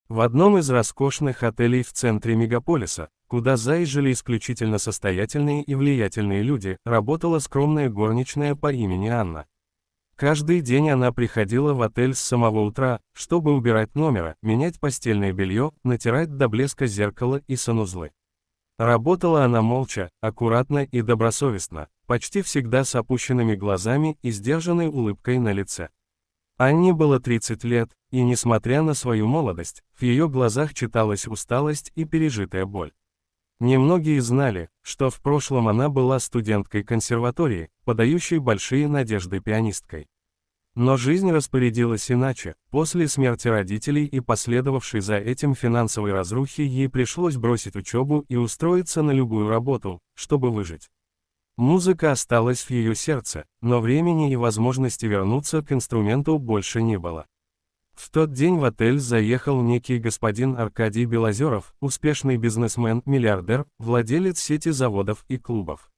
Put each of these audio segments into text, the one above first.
В одном из роскошных отелей в центре мегаполиса, куда заезжали исключительно состоятельные и влиятельные люди, работала скромная горничная по имени Анна. Каждый день она приходила в отель с самого утра, чтобы убирать номера, менять постельное белье, натирать до блеска зеркало и санузлы. Работала она молча, аккуратно и добросовестно, почти всегда с опущенными глазами и сдержанной улыбкой на лице. Анне было 30 лет, и несмотря на свою молодость, в ее глазах читалась усталость и пережитая боль. Немногие знали, что в прошлом она была студенткой консерватории, подающей большие надежды пианисткой. Но жизнь распорядилась иначе, после смерти родителей и последовавшей за этим финансовой разрухи ей пришлось бросить учебу и устроиться на любую работу, чтобы выжить. Музыка осталась в ее сердце, но времени и возможности вернуться к инструменту больше не было. В тот день в отель заехал некий господин Аркадий Белозеров, успешный бизнесмен-миллиардер, владелец сети заводов и клубов.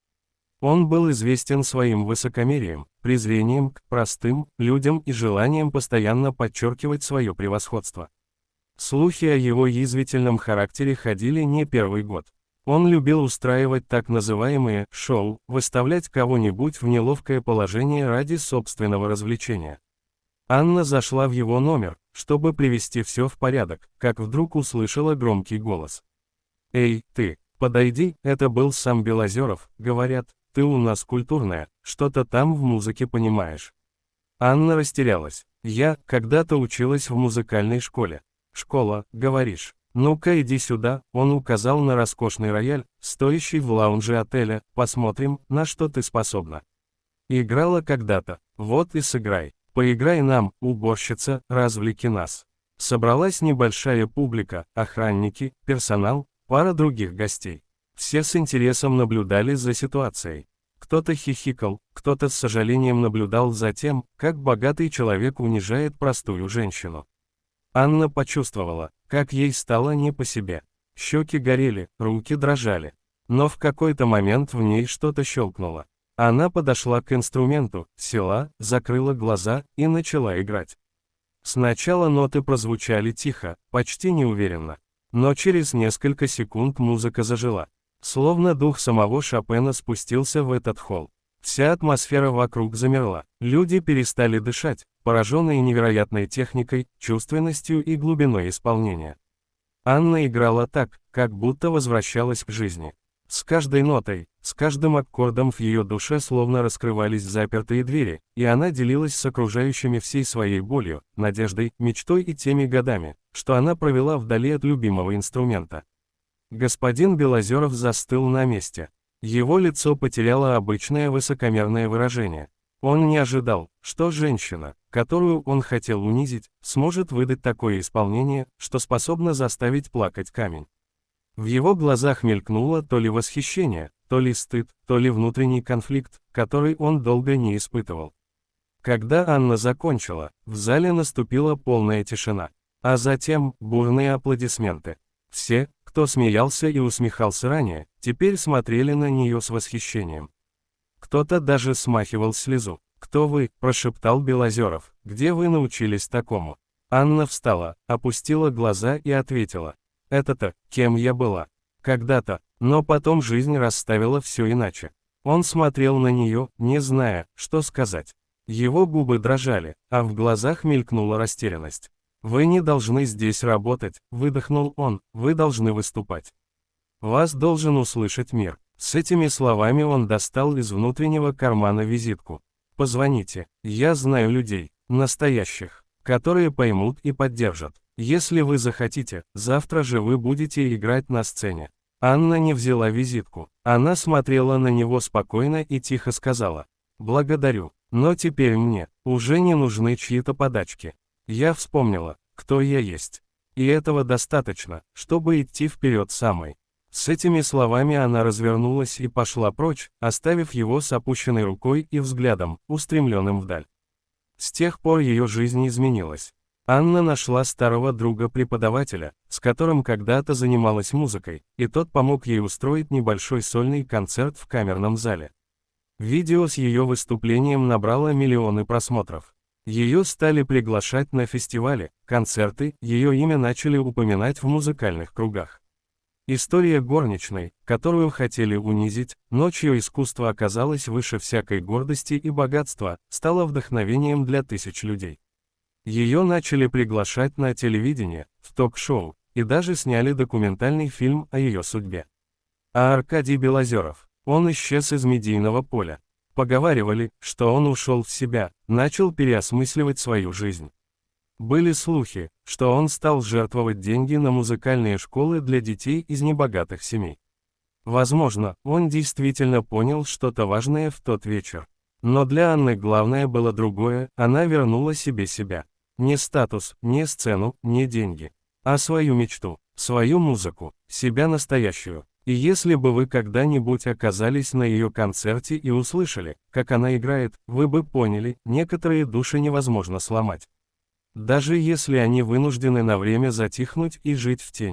Он был известен своим высокомерием, презрением к простым людям и желанием постоянно подчеркивать свое превосходство. Слухи о его язвительном характере ходили не первый год. Он любил устраивать так называемые «шоу», выставлять кого-нибудь в неловкое положение ради собственного развлечения. Анна зашла в его номер, чтобы привести все в порядок, как вдруг услышала громкий голос. «Эй, ты, подойди», это был сам Белозеров, говорят, «ты у нас культурная, что-то там в музыке понимаешь». Анна растерялась. «Я когда-то училась в музыкальной школе». «Школа, говоришь? Ну-ка иди сюда», он указал на роскошный рояль, стоящий в лаунже отеля, «посмотрим, на что ты способна». Играла когда-то, вот и сыграй. Поиграй нам, уборщица, развлеки нас. Собралась небольшая публика, охранники, персонал, пара других гостей. Все с интересом наблюдали за ситуацией. Кто-то хихикал, кто-то с сожалением наблюдал за тем, как богатый человек унижает простую женщину. Анна почувствовала, как ей стало не по себе. Щеки горели, руки дрожали. Но в какой-то момент в ней что-то щелкнуло. Она подошла к инструменту, села, закрыла глаза и начала играть. Сначала ноты прозвучали тихо, почти неуверенно. Но через несколько секунд музыка зажила. Словно дух самого Шопена спустился в этот холл. Вся атмосфера вокруг замерла. Люди перестали дышать, пораженные невероятной техникой, чувственностью и глубиной исполнения. Анна играла так, как будто возвращалась к жизни. С каждой нотой, с каждым аккордом в ее душе словно раскрывались запертые двери, и она делилась с окружающими всей своей болью, надеждой, мечтой и теми годами, что она провела вдали от любимого инструмента. Господин Белозеров застыл на месте. Его лицо потеряло обычное высокомерное выражение. Он не ожидал, что женщина, которую он хотел унизить, сможет выдать такое исполнение, что способно заставить плакать камень. В его глазах мелькнуло то ли восхищение, то ли стыд, то ли внутренний конфликт, который он долго не испытывал. Когда Анна закончила, в зале наступила полная тишина, а затем бурные аплодисменты. Все, кто смеялся и усмехался ранее, теперь смотрели на нее с восхищением. Кто-то даже смахивал слезу. «Кто вы?» – прошептал Белозеров. «Где вы научились такому?» Анна встала, опустила глаза и ответила. «Это-то, кем я была. Когда-то, но потом жизнь расставила все иначе». Он смотрел на нее, не зная, что сказать. Его губы дрожали, а в глазах мелькнула растерянность. «Вы не должны здесь работать», — выдохнул он, — «вы должны выступать. Вас должен услышать мир». С этими словами он достал из внутреннего кармана визитку. «Позвоните, я знаю людей, настоящих, которые поймут и поддержат. Если вы захотите, завтра же вы будете играть на сцене». Анна не взяла визитку. Она смотрела на него спокойно и тихо сказала: «Благодарю, но теперь мне уже не нужны чьи-то подачки. Я вспомнила, кто я есть. И этого достаточно, чтобы идти вперед самой». С этими словами она развернулась и пошла прочь, оставив его с опущенной рукой и взглядом, устремленным вдаль. С тех пор ее жизнь изменилась. Анна нашла старого друга-преподавателя, с которым когда-то занималась музыкой, и тот помог ей устроить небольшой сольный концерт в камерном зале. Видео с ее выступлением набрало миллионы просмотров. Ее стали приглашать на фестивали, концерты, ее имя начали упоминать в музыкальных кругах. История горничной, которую хотели унизить, но чье искусство оказалось выше всякой гордости и богатства, стала вдохновением для тысяч людей. Ее начали приглашать на телевидение, в ток-шоу, и даже сняли документальный фильм о ее судьбе. А Аркадий Белозеров, он исчез из медийного поля. Поговаривали, что он ушел в себя, начал переосмысливать свою жизнь. Были слухи, что он стал жертвовать деньги на музыкальные школы для детей из небогатых семей. Возможно, он действительно понял что-то важное в тот вечер. Но для Анны главное было другое, она вернула себе себя. Не статус, не сцену, не деньги. А свою мечту, свою музыку, себя настоящую. И если бы вы когда-нибудь оказались на ее концерте и услышали, как она играет, вы бы поняли, некоторые души невозможно сломать. Даже если они вынуждены на время затихнуть и жить в тени.